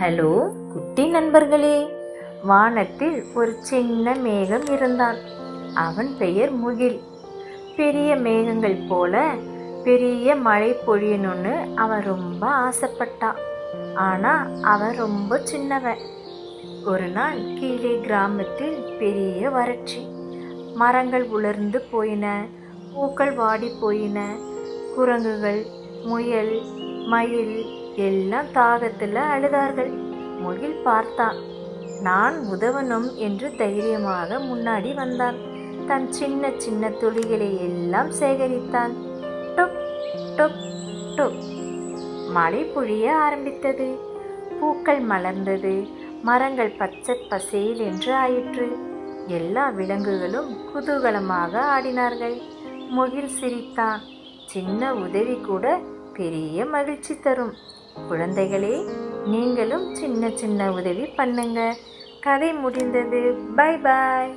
Hello குட்டி நண்பர்களே, வானத்தில் ஒரு சின்ன மேகம் இருந்தான். அவன் பெயர் முகில். பெரிய மேகங்கள் போல பெரிய மழை பொழியணும்னு அவன் ரொம்ப ஆசைப்பட்டான். ஆனா அவன் ரொம்ப சின்னவன். ஒரு நாள் கீழே கிராமத்தில் பெரிய வறட்சி. மரங்கள் உலர்ந்து போயின, பூக்கள் வாடி போயின. குரங்குகள், முயல், மயில் எல்லாம் தாகத்தில் அழுதார்கள். முகில் பார்த்தான். நான் உதவணும் என்று தைரியமாக முன்னாடி வந்தான். தன் சின்ன சின்ன துளிகளை எல்லாம் சேகரித்தான். Top top top. மழை பொழிய ஆரம்பித்தது. பூக்கள் மலர்ந்தது. மரங்கள் பச்சை பசேல் என்று ஆயிற்று. எல்லா விலங்குகளும் குதூகலமாக ஆடினார்கள். முகில் சிரித்தான். சின்ன உதவி கூட பெரிய மகிழ்ச்சி தரும். குழந்தைகளே, நீங்களும் சின்ன சின்ன உதவி பண்ணுங்க. கதை முடிந்தது. Bye bye.